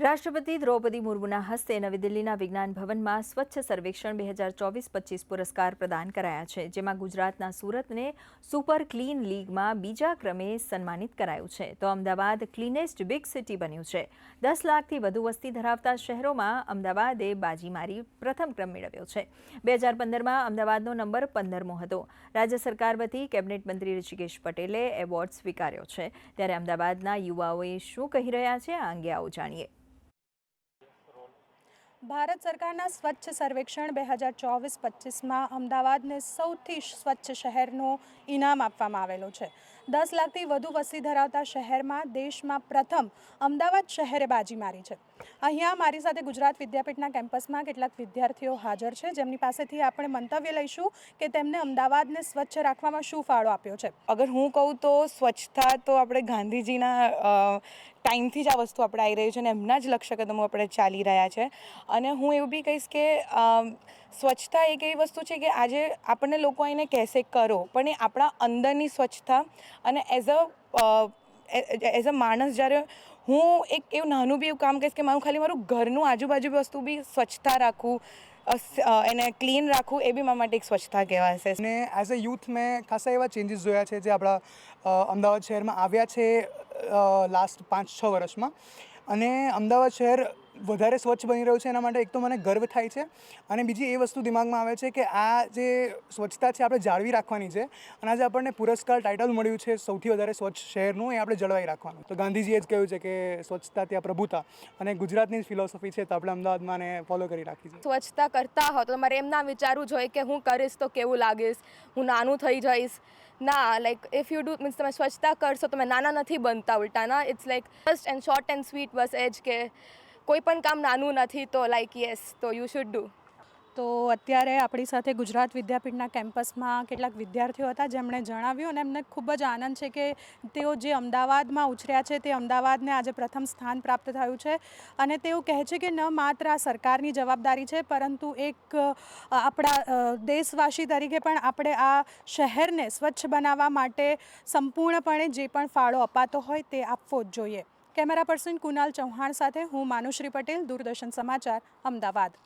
રાષ્ટ્રપતિ દ્રૌપદી મુર્મુના હસ્તે નવી દિલ્હીના વિજ્ઞાન ભવનમાં સ્વચ્છ સર્વેક્ષણ 2024-25 પુરસ્કાર પ્રદાન કરાયા છે, જેમાં ગુજરાતના સુરતને સુપર ક્લીન લીગમાં બીજા ક્રમે સન્માનિત કરાયું છે, તો અમદાવાદ ક્લીનેસ્ટ બિગ સિટી બન્યું છે। 10 લાખથી વધુ વસ્તી ધરાવતા શહેરોમાં અમદાવાદે બાજી મારી પ્રથમ ક્રમ મેળવ્યો છે। 2015માં અમદાવાદનો નંબર 15મો હતો। રાજ્ય સરકાર વતી કેબિનેટ મંત્રી ઋષિકેશ પટેલે એવોર્ડ સ્વીકાર્યો છે, ત્યારે અમદાવાદના યુવાઓએ શું કહી રહ્યા છે, આ અંગે આવો જાણીએ। ભારત સરકારના સ્વચ્છ સર્વેક્ષણ 2024-25માં અમદાવાદને સૌથી સ્વચ્છ શહેરનો ઇનામ આપવામાં આવેલો છે। 10 લાખથી વધુ વસ્તી ધરાવતા શહેરમાં દેશમાં પ્રથમ અમદાવાદ શહેરે બાજી મારી છે। અહીંયા મારી સાથે ગુજરાત વિદ્યાપીઠના કેમ્પસમાં કેટલાક વિદ્યાર્થીઓ હાજર છે, જેમની પાસેથી આપણે મંતવ્ય લઈશું કે તેમને અમદાવાદને સ્વચ્છ રાખવામાં શું ફાળો આપ્યો છે। અગર હું કહું તો સ્વચ્છતા તો આપણે ગાંધીજીના ટાઈમથી જ આ વસ્તુ આપણે આવી રહી છે અને એમના જ લક્ષ્ય કદમો આપણે ચાલી રહ્યા છે। અને હું એવું બી કહીશ કે સ્વચ્છતા એક એવી વસ્તુ છે કે આજે આપણને લોકો એને કહેશે કરો, પણ એ આપણા અંદરની સ્વચ્છતા અને એઝ અ માણસ જ્યારે હું એક એવું નાનું બી એવું કામ કહીશ કે મારું ઘરનું આજુબાજુ વસ્તુ બી સ્વચ્છતા રાખવું, એને ક્લીન રાખવું, એ બી મારા માટે એક સ્વચ્છતા કહેવાશે। અને એઝ અ યુથ મેં ખાસા એવા ચેન્જીસ જોયા છે જે આપણા અમદાવાદ શહેરમાં આવ્યા છે લાસ્ટ 5-6 વર્ષમાં, અને અમદાવાદ શહેર વધારે સ્વચ્છ બની રહ્યું છે। એના માટે એક તો મને ગર્વ થાય છે, અને બીજી એ વસ્તુ દિમાગમાં આવે છે કે આ જે સ્વચ્છતા છે આપણે જાળવી રાખવાની છે, અને આજે આપણને પુરસ્કાર ટાઇટલ મળ્યું છે સૌથી વધારે સ્વચ્છ શહેરનું, એ આપણે જળવાઈ રાખવાનું। તો ગાંધીજીએ જ કહ્યું છે કે સ્વચ્છતા ત્યાં પ્રભુતા, અને ગુજરાતની જ ફિલોસોફી છે, તો આપણે અમદાવાદમાં એને ફોલો કરી રાખી છે। સ્વચ્છતા કરતા હો તો તમારે એમ ના વિચારવું જોઈએ કે હું કરીશ તો કેવું લાગીશ, હું નાનું થઈ જઈશ ના। Like if you do means તમે સ્વચ્છતા કરશો, તમે નાના નથી બનતા, ઉલટાના it's like just and short and sweet બસ એ જ કે કોઈ પણ કામ નાનું નથી, તો લાઈક યસ તો યુ શુડ ડુ। તો અત્યારે આપણી સાથે ગુજરાત વિદ્યાપીઠના કેમ્પસમાં કેટલાક વિદ્યાર્થીઓ હતા, જેમણે જણાવ્યું, અને એમને ખૂબ જ આનંદ છે કે તેઓ જે અમદાવાદમાં ઉછર્યા છે તે અમદાવાદને આજે પ્રથમ સ્થાન પ્રાપ્ત થયું છે। અને તેઓ કહે છે કે ન માત્ર આ સરકારની જવાબદારી છે, પરંતુ એક આપણા દેશવાસી તરીકે પણ આપણે આ શહેરને સ્વચ્છ બનાવવા માટે સંપૂર્ણપણે જે પણ ફાળો અપાતો હોય તે આપવો જ જોઈએ। કેમેરા પર્સન કુનાલ ચૌહાણ સાથે હું માનુશ્રી પટેલ, દૂરદર્શન સમાચાર, અમદાવાદ।